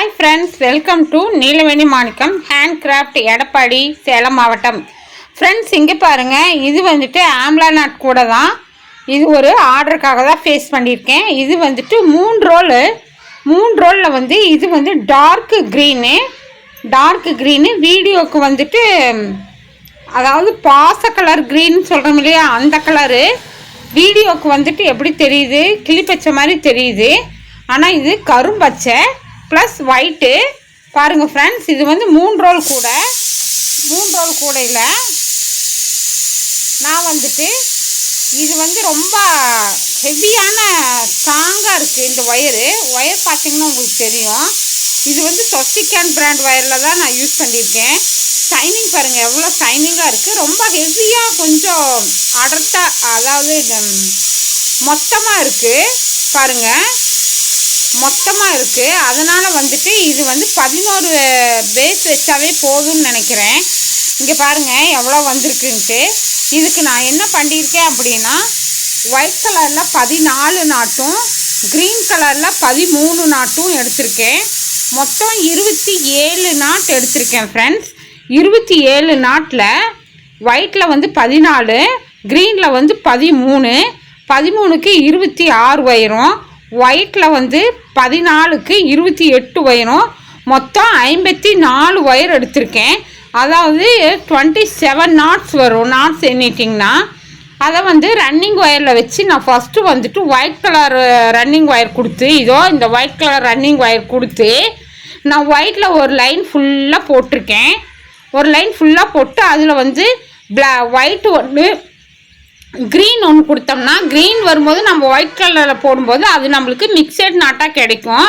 Hi friends, welcome to Neelaveni Manickam handcraft Edappadi Salem மாவட்டம். Friends இங்கே பாருங்கள், இது வந்துட்டு ஆம்லா நாட் கூட தான். இது ஒரு ஆர்டருக்காக தான் ஃபேஸ் பண்ணியிருக்கேன். இது வந்துட்டு மூணு ரோலில் வந்து இது வந்து டார்க் க்ரீனு வீடியோவுக்கு வந்துட்டு அதாவது பாச கலர் க்ரீன் சொல்கிறோம் இல்லையா, அந்த கலரு வீடியோவுக்கு வந்துட்டு எப்படி தெரியுது, கிளிப்பச்சை மாதிரி தெரியுது. ஆனால் இது கரும்பச்சை ப்ளஸ் ஒயிட்டு. பாருங்கள் ஃப்ரெண்ட்ஸ், இது வந்து மூணு ரோல் கூடையில் நான் வந்துட்டு இது வந்து ரொம்ப ஹெவியான ஸ்ட்ராங்காக இருக்குது. இந்த ஒயர் பார்த்திங்கன்னா உங்களுக்கு தெரியும். இது வந்து சொஸ்டிகான் பிராண்ட் ஒயரில் தான் நான் யூஸ் பண்ணியிருக்கேன். ஷைனிங் பாருங்கள் எவ்வளோ ஷைனிங்காக இருக்குது. ரொம்ப ஹெவியாக கொஞ்சம் அடர்த்தாக, அதாவது மொத்தமாக இருக்குது பாருங்கள், மொத்தமாக இருக்குது. அதனால் வந்துட்டு இது வந்து 11 பேஸ் வச்சாவே போதும்னு நினைக்கிறேன். இங்கே பாருங்கள் எவ்வளோ வந்திருக்குன்ட்டு. இதுக்கு நான் என்ன பண்ணியிருக்கேன் அப்படின்னா, ஒயிட் கலரில் 14 நாட்டும் க்ரீன் கலரில் 13 நாட்டும் எடுத்திருக்கேன். மொத்தம் 27 நாட் எடுத்திருக்கேன் ஃப்ரெண்ட்ஸ். 27 நாட்டில் ஒயிட்டில் வந்து 14, க்ரீனில் வந்து 13, 13க்கு 26 வயிறும், ஒயிட்டில் வந்து 14க்கு 28 வயிறும், மொத்தம் 54 ஒயர் எடுத்திருக்கேன். அதாவது 27 நாட்ஸ் வரும். நாட்ஸ் எண்ணிட்டிங்கன்னா அதை வந்து ரன்னிங் ஒயரில் வச்சு நான் ஃபஸ்ட்டு வந்துட்டு ஒயிட் கலர் ரன்னிங் ஒயர் கொடுத்து, இதோ இந்த ஒயிட் கலர் ரன்னிங் ஒயர் கொடுத்து நான் ஒயிட்டில் ஒரு லைன் ஃபுல்லாக போட்டிருக்கேன். ஒரு லைன் ஃபுல்லாக போட்டு அதில் வந்து ஒயிட் ஒன்று க்ரீன் ஒன்று கொடுத்தோம்னா, க்ரீன் வரும்போது நம்ம ஒயிட் கலரில் போடும்போது அது நம்மளுக்கு மிக்சட் நாட்டாக கிடைக்கும்.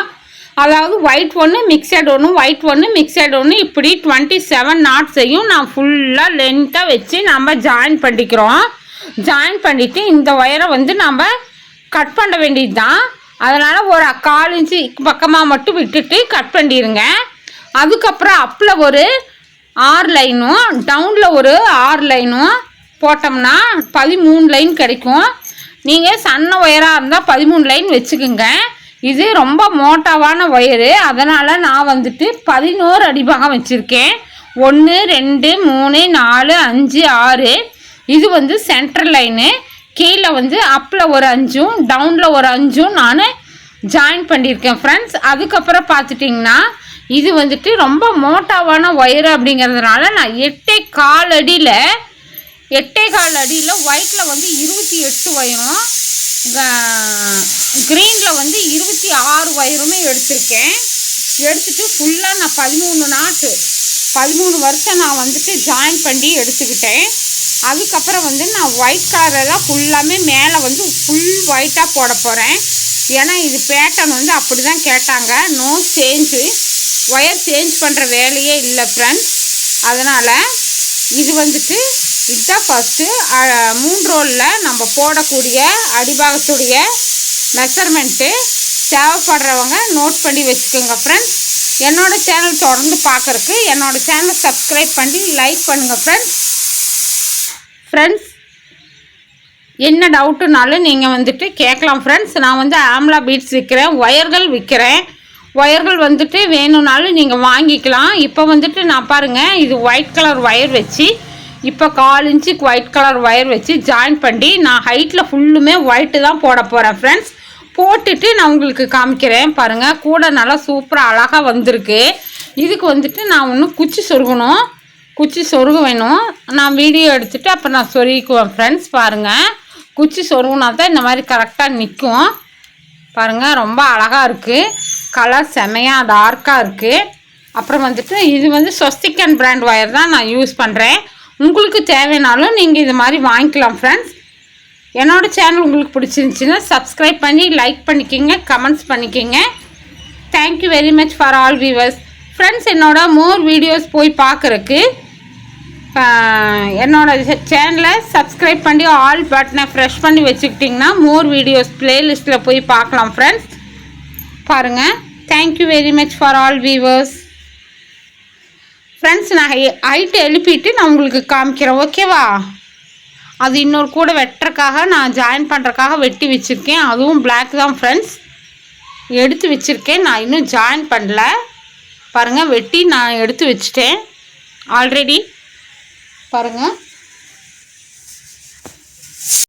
அதாவது ஒயிட் ஒன்று மிக்சட் ஒன்று, ஒயிட் ஒன்று மிக்சட் ஒன்று, இப்படி 27 நாட்ஸையும் நான் ஃபுல்லாக லென்த்தாக வச்சு நம்ம ஜாயின் பண்ணிக்கிறோம். ஜாயின் பண்ணிவிட்டு இந்த ஒயரை வந்து நம்ம கட் பண்ண வேண்டியது தான். அதனால் ஒரு 1/4 இன்ச்சு பக்கமாக மட்டும் விட்டுட்டு கட் பண்ணிடுங்க. அதுக்கப்புறம் அப்பில் ஒரு 6 லைனும் டவுனில் ஒரு 6 லைனும் போட்டோம்னா 13 லைன் கிடைக்கும். நீங்கள் சன்ன ஒயராக இருந்தால் 13 லைன் வச்சுக்கோங்க. இது ரொம்ப மோட்டாவான ஒயரு, அதனால் நான் வந்துட்டு 11 அடிபாகம் வச்சுருக்கேன். 1 2 3 4 5 6. இது வந்து சென்ட்ரல் லைனு. கீழே வந்து அப்பில் ஒரு 5ம் டவுனில் ஒரு 5ம் நான் ஜாயின் பண்ணியிருக்கேன் ஃப்ரெண்ட்ஸ். அதுக்கப்புறம் பார்த்துட்டிங்கன்னா இது வந்துட்டு ரொம்ப மோட்டாவான ஒயரு அப்படிங்கிறதுனால நான் 8.25 அடியில் 8.25 அடியில் ஒயிட்டில் வந்து 28 வயரும், க்ரீனில் வந்து 26 வயருமே எடுத்திருக்கேன். எடுத்துகிட்டு ஃபுல்லாக நான் 13 வருஷம் நான் வந்துட்டு ஜாயின் பண்ணி எடுத்துக்கிட்டேன். அதுக்கப்புறம் வந்து நான் ஒயிட் கலரெல்லாம் ஃபுல்லாமே மேலே வந்து ஃபுல் ஒயிட்டாக போட போகிறேன். ஏன்னா இது பேட்டர்ன் வந்து அப்படி தான் கேட்டாங்க. நோ சேஞ்சு, ஒயர் சேஞ்ச் பண்ணுற வேலையே இல்லை ஃப்ரெண்ட்ஸ். அதனால் இது வந்துட்டு இதுதான் ஃபஸ்ட்டு 3 ரோலில் நம்ம போடக்கூடிய அடிபாகத்துடைய மெஷர்மெண்ட்டு. தேவைப்படுறவங்க நோட் பண்ணி வச்சுக்கோங்க ஃப்ரெண்ட்ஸ். என்னோடய சேனல் தொடர்ந்து பார்க்குறக்கு என்னோடய சேனலை சப்ஸ்கிரைப் பண்ணி லைக் பண்ணுங்கள் ஃப்ரெண்ட்ஸ். என்ன டவுட்டுனாலும் நீங்கள் வந்துட்டு கேட்கலாம் ஃப்ரெண்ட்ஸ். நான் வந்து ஆம்லா பீட்ஸ் விற்கிறேன், ஒயர்கள் வந்துட்டு வேணும்னாலும் நீங்கள் வாங்கிக்கலாம். இப்போ வந்துட்டு நான் பாருங்கள், இது ஒயிட் கலர் ஒயர் வச்சு இப்போ 1/4 இன்ச்சுக்கு ஒயிட் கலர் ஒயர் வச்சு ஜாயின் பண்ணி நான் ஹைட்டில் ஃபுல்லுமே ஒயிட்டு தான் போட போகிறேன் ஃப்ரெண்ட்ஸ். போட்டுட்டு நான் உங்களுக்கு காமிக்கிறேன் பாருங்கள். கூட நல்லா சூப்பராக அழகாக வந்திருக்கு. இதுக்கு வந்துட்டு நான் ஒன்று குச்சி சொருக வேணும். நான் வீடியோ எடுத்துகிட்டு அப்போ நான் சொருகிக்குவேன் ஃப்ரெண்ட்ஸ். பாருங்கள், குச்சி சொருகுனா தான் இந்த மாதிரி கரெக்டாக நிற்கும். பாருங்கள், ரொம்ப அழகாக இருக்குது. கலர் செமையாக டார்க்காக இருக்குது. அப்புறம் வந்துட்டு இது வந்து சொஸ்டிகான் பிராண்ட் ஒயர் தான் நான் யூஸ் பண்ணுறேன். உங்களுக்கு தேவைனாலும் நீங்கள் இது மாதிரி வாங்கிக்கலாம் ஃப்ரெண்ட்ஸ். என்னோடய சேனல் உங்களுக்கு பிடிச்சிருந்துச்சின்னா சப்ஸ்கிரைப் பண்ணி லைக் பண்ணிக்கிங்க, கமெண்ட்ஸ் பண்ணிக்கிங்க. Thank you very much for all viewers friends. என்னோட மோர் வீடியோஸ் போய் பார்க்குறக்கு என்னோடய சேனலை சப்ஸ்கிரைப் பண்ணி ஆல் பட்டனை ப்ரெஷ் பண்ணி வச்சுக்கிட்டிங்கன்னா மோர் வீடியோஸ் ப்ளேலிஸ்ட்டில் போய் பார்க்கலாம் ஃப்ரெண்ட்ஸ். பாருங்கள். Thank you very much for all viewers friends. நான் ஹைட்டு எழுப்பிட்டு நான் உங்களுக்கு காமிக்கிறேன், ஓகேவா? அது இன்னொரு கூட வெட்டுறக்காக நான் ஜாயின் பண்ணுறக்காக வெட்டி வச்சுருக்கேன். அதுவும் பிளாக் தான் ஃப்ரெண்ட்ஸ். எடுத்து வச்சுருக்கேன், நான் இன்னும் ஜாயின் பண்ணல. பாருங்கள் வெட்டி நான் எடுத்து வச்சிட்டேன் ஆல்ரெடி. பாருங்கள்